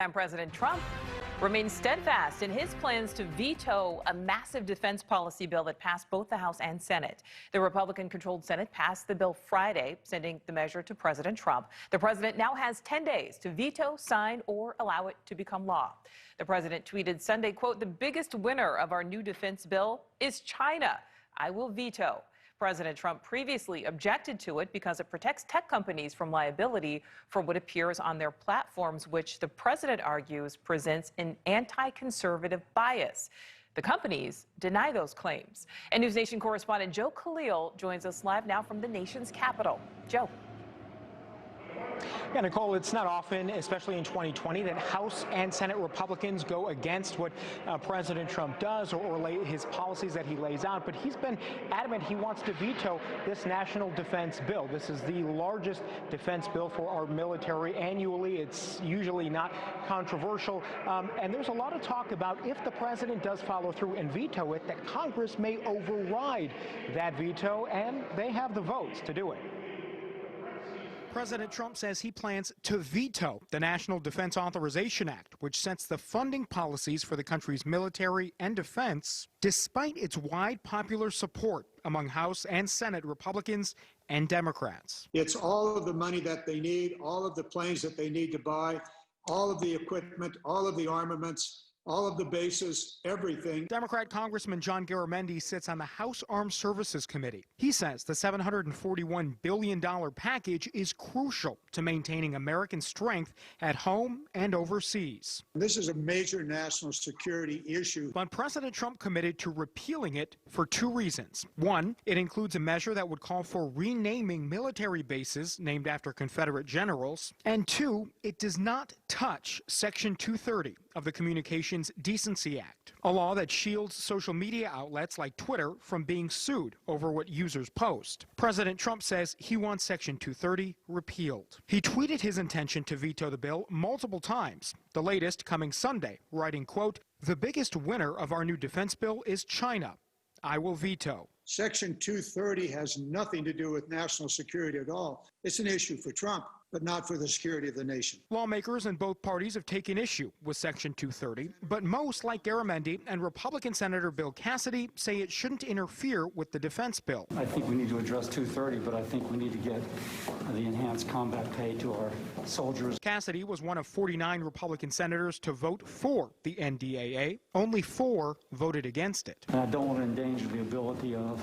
And President Trump remains steadfast in his plans to veto a massive defense policy bill that passed both the House and Senate. The Republican-controlled Senate passed the bill Friday, sending the measure to President Trump. The president now has 10 days to veto, sign, or allow it to become law. The president tweeted Sunday, quote, "The biggest winner of our new defense bill is China. I will veto." President Trump previously objected to it because it protects tech companies from liability for what appears on their platforms, which the president argues presents an anti-conservative bias. The companies deny those claims. And NewsNation correspondent Joe Khalil joins us live now from the nation's capital. Joe. Yeah, Nicole, it's not often, especially in 2020, that House and Senate Republicans go against what President Trump does or his policies that he lays out. But he's been adamant he wants to veto this national defense bill. This is the largest defense bill for our military annually. It's usually not controversial. And there's a lot of talk about if the president does follow through and veto it, that Congress may override that veto, and they have the votes to do it. President Trump says he plans to veto the National Defense Authorization Act, which sets the funding policies for the country's military and defense, despite its wide popular support among House and Senate Republicans and Democrats. It's all of the money that they need, all of the planes that they need to buy, all of the equipment, all of the armaments, all of the bases, everything. Democrat Congressman John Garamendi sits on the House Armed Services Committee. He says the $741 billion package is crucial to maintaining American strength at home and overseas. This is a major national security issue. But President Trump committed to repealing it for two reasons. One, it includes a measure that would call for renaming military bases named after Confederate generals. And two, it does not touch Section 230 of the Communications Decency Act, a law that shields social media outlets like Twitter from being sued over what users post. President Trump says he wants Section 230 repealed. He tweeted his intention to veto the bill multiple times, the latest coming Sunday, writing, quote, "The biggest winner of our new defense bill is China. I will veto." Section 230 has nothing to do with national security at all. It's an issue for Trump, but not for the security of the nation. Lawmakers in both parties have taken issue with Section 230, but most, like Garamendi and Republican Senator Bill Cassidy, say it shouldn't interfere with the defense bill. I think we need to address 230, but I think we need to get the enhanced combat pay to our soldiers. Cassidy was one of 49 Republican senators to vote for the NDAA. Only 4 voted against it. And I don't want to endanger the ability of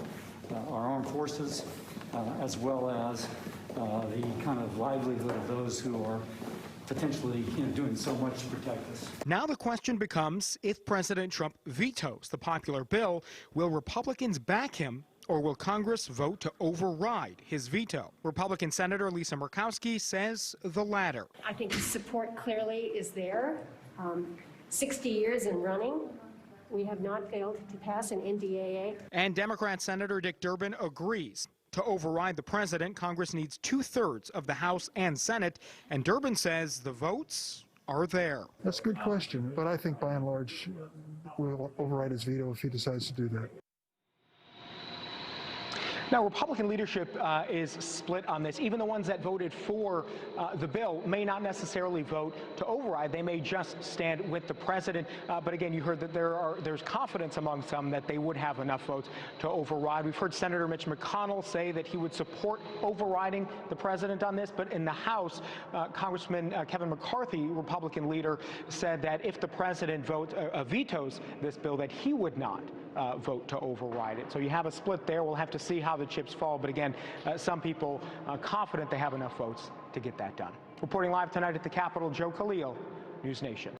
our armed forces, as well as the kind of livelihood of those who are potentially doing so much to protect us. Now the question becomes, if President Trump vetoes the popular bill, will Republicans back him, or will Congress vote to override his veto? Republican Senator Lisa Murkowski says the latter. I think the support clearly is there. 60 years in running, we have not failed to pass an NDAA. And Democrat Senator Dick Durbin agrees. To override the president, Congress needs 2/3 of the House and Senate, and Durbin says the votes are there. That's a good question, but I think by and large we'll override his veto if he decides to do that. Now, Republican leadership is split on this. Even the ones that voted for the bill may not necessarily vote to override. They may just stand with the president. But again, you heard that there's confidence among some that they would have enough votes to override. We've heard Senator Mitch McConnell say that he would support overriding the president on this. But in the House, Congressman Kevin McCarthy, Republican leader, said that if the president vetoes this bill, that he would not vote to override it. So you have a split there. We'll have to see how the chips fall. But again, some people confident they have enough votes to get that done. Reporting live tonight at the Capitol, Joe Khalil, News Nation.